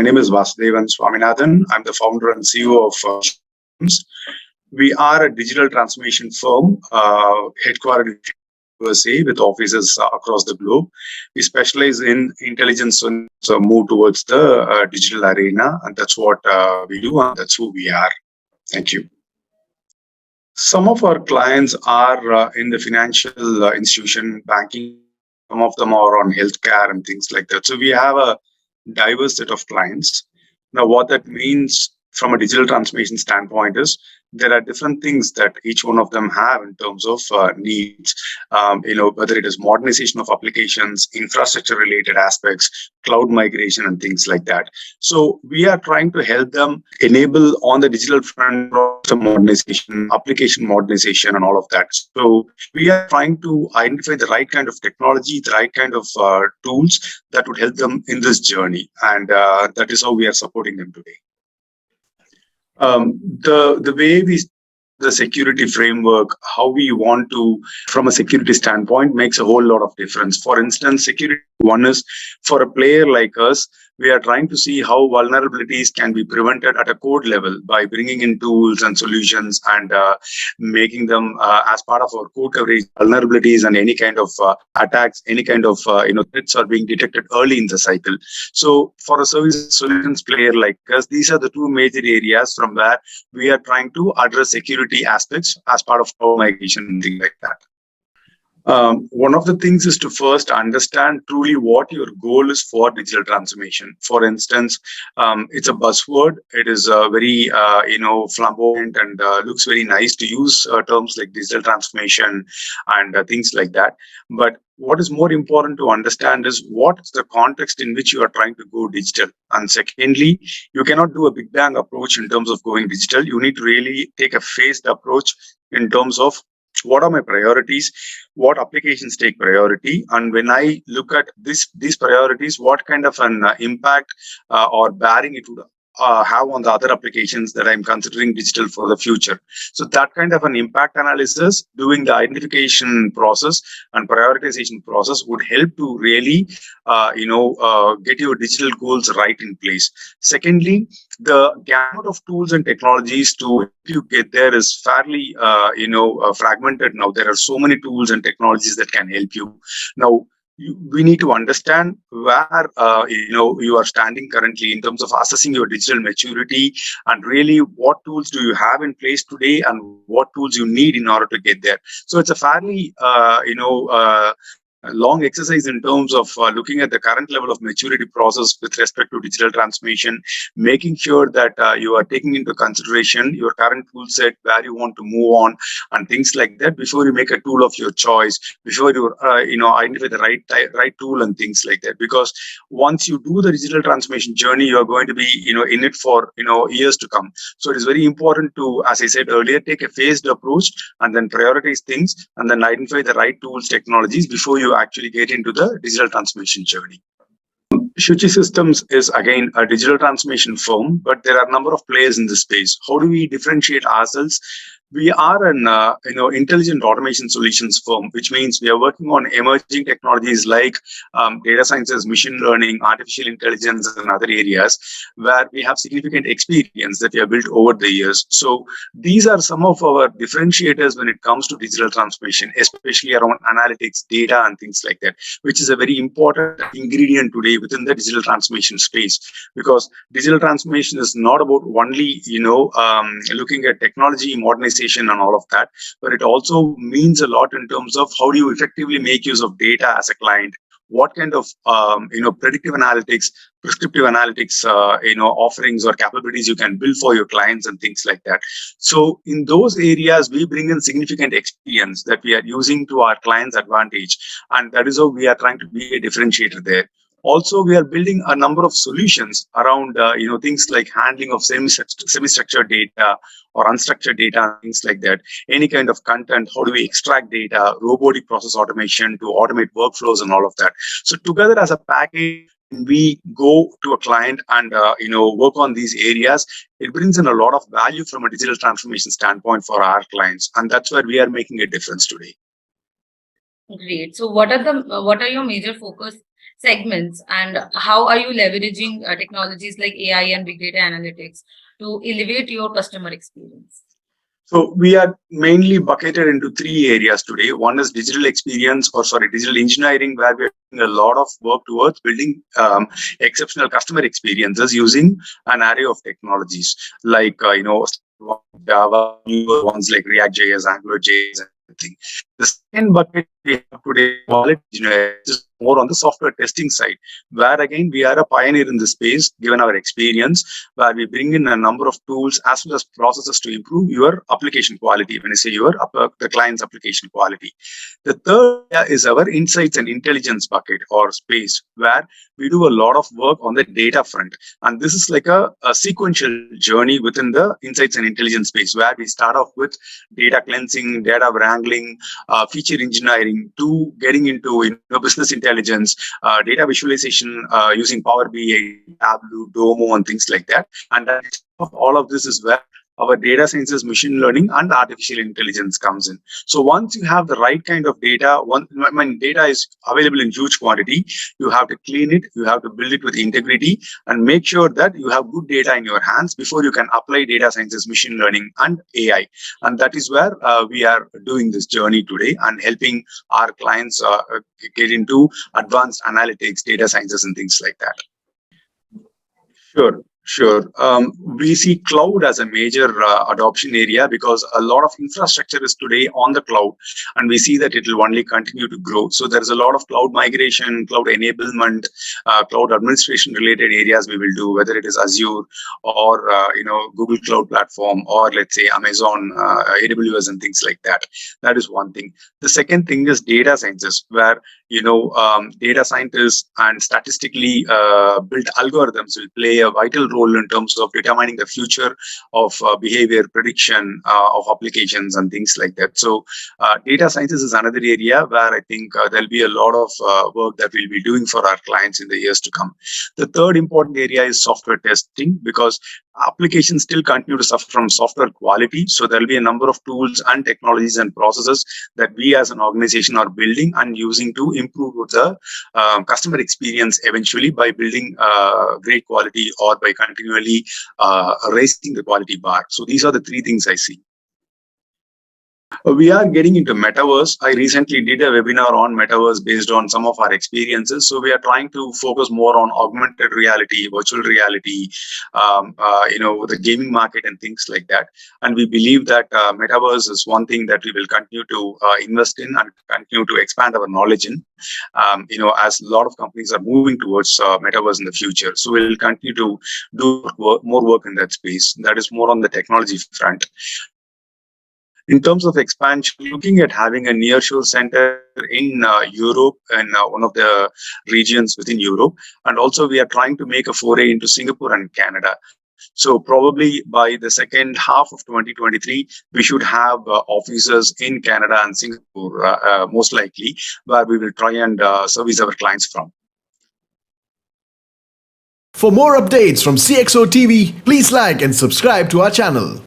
name is Vasudevan Swaminathan. I'm the founder and CEO of Zuci Systems. We are a digital transformation firm headquartered in USA with offices across the globe. We specialize in intelligence and move towards the digital arena, and that's what we do, and that's who we are. Thank you. Some of our clients are in the financial institution, banking. Some of them are on healthcare and things like that. So we have a diverse set of clients. Now, what that means from a digital transformation standpoint is there are different things that each one of them have in terms of needs, whether it is modernization of applications, infrastructure related aspects, cloud migration and things like that. So we are trying to help them enable on the digital front modernization, application modernization and all of that. So we are trying to identify the right kind of technology, the right kind of tools that would help them in this journey. And that is how we are supporting them today. The way the security framework, how we want to, from a security standpoint, makes a whole lot of difference. For instance, security one is for a player like us, we are trying to see how vulnerabilities can be prevented at a code level by bringing in tools and solutions and making them as part of our code coverage. Vulnerabilities and any kind of attacks, any kind of threats are being detected early in the cycle. So for a service solutions player like us, these are the two major areas from where we are trying to address security aspects as part of cloud migration and things like that. One of the things is to first understand truly what your goal is for digital transformation. For instance, it's a buzzword. It is very, flamboyant and looks very nice to use terms like digital transformation and things like that. But what is more important to understand is what's the context in which you are trying to go digital. And secondly, you cannot do a big bang approach in terms of going digital. You need to really take a phased approach in terms of what are my priorities, what applications take priority, and when I look at these priorities, what kind of an impact or bearing it would have on the other applications that I'm considering digital for the future. So that kind of an impact analysis, doing the identification process and prioritization process would help to really, get your digital goals right in place. Secondly, the gamut of tools and technologies to help you get there is fairly, fragmented now. There are so many tools and technologies that can help you. Now, we need to understand where you are standing currently in terms of assessing your digital maturity and really what tools do you have in place today and what tools you need in order to get there. So it's a fairly long exercise in terms of looking at the current level of maturity process with respect to digital transformation, making sure that you are taking into consideration your current tool set, where you want to move on and things like that before you make a tool of your choice, before you identify the right tool and things like that. Because once you do the digital transformation journey, you are going to be in it for years to come. So it is very important to, as I said earlier, take a phased approach and then prioritize things and then identify the right tools, technologies before you actually get into the digital transformation journey. Zuci Systems is again a digital transformation firm, but there are a number of players in this space. How do we differentiate ourselves? We are an intelligent automation solutions firm, which means we are working on emerging technologies like data sciences, machine learning, artificial intelligence, and other areas where we have significant experience that we have built over the years. So these are some of our differentiators when it comes to digital transformation, especially around analytics, data, and things like that, which is a very important ingredient today within the digital transformation space. Because digital transformation is not about only looking at technology, modernization, and all of that, but it also means a lot in terms of how do you effectively make use of data as a client, what kind of predictive analytics, prescriptive analytics offerings or capabilities you can build for your clients and things like that. So in those areas, we bring in significant experience that we are using to our clients' advantage, and that is how we are trying to be a differentiator there. Also, we are building a number of solutions around things like handling of semi-structured data or unstructured data, things like that. Any kind of content, how do we extract data, robotic process automation to automate workflows and all of that. So together as a package, we go to a client and work on these areas. It brings in a lot of value from a digital transformation standpoint for our clients, and that's where we are making a difference today. Great. So what are your major focus segments, and how are you leveraging technologies like AI and big data analytics to elevate your customer experience? So we are mainly bucketed into three areas today. One is digital experience, or sorry, digital engineering, where we are doing a lot of work towards building exceptional customer experiences using an array of technologies like Java, newer ones like React.js, AngularJS, and everything. The second bucket we have today is quality engineering, which is more on the software testing side, where again we are a pioneer in this space, given our experience, where we bring in a number of tools as well as processes to improve your application quality. When I say the client's application quality. The third area is our insights and intelligence bucket or space, where we do a lot of work on the data front. And this is like a sequential journey within the insights and intelligence space, where we start off with data cleansing, data wrangling, feature engineering, to getting into business intelligence, data visualization using Power BI, Tableau, Domo, and things like that. And all of this is where our data sciences, machine learning, and artificial intelligence comes in. So once you have the right kind of data, when data is available in huge quantity, you have to clean it, you have to build it with integrity, and make sure that you have good data in your hands before you can apply data sciences, machine learning, and AI. And that is where we are doing this journey today and helping our clients get into advanced analytics, data sciences, and things like that. Sure, sure. We see cloud as a major adoption area because a lot of infrastructure is today on the cloud, and we see that it will only continue to grow. So there's a lot of cloud migration, cloud enablement, cloud administration related areas we will do, whether it is Azure or Google Cloud Platform, or let's say Amazon, AWS, and things like that. That is one thing. The second thing is data sciences, where data scientists and statistically built algorithms will play a vital role in terms of determining the future of behavior prediction of applications and things like that. So data sciences is another area where I think there'll be a lot of work that we'll be doing for our clients in the years to come. The third important area is software testing, because applications still continue to suffer from software quality. So there'll be a number of tools and technologies and processes that we as an organization are building and using to improve the customer experience eventually, by building great quality or by continually raising the quality bar. So these are the three things I see. We are getting into metaverse. I recently did a webinar on metaverse based on some of our experiences. So we are trying to focus more on augmented reality, virtual reality, the gaming market and things like that. And we believe that metaverse is one thing that we will continue to invest in and continue to expand our knowledge in. As a lot of companies are moving towards metaverse in the future. So we'll continue to do more work in that space. That is more on the technology front. In terms of expansion, looking at having a nearshore center in Europe and one of the regions within Europe. And also we are trying to make a foray into Singapore and Canada. So probably by the second half of 2023, we should have offices in Canada and Singapore, most likely, where we will try and service our clients from. For more updates from CXO TV, please like and subscribe to our channel.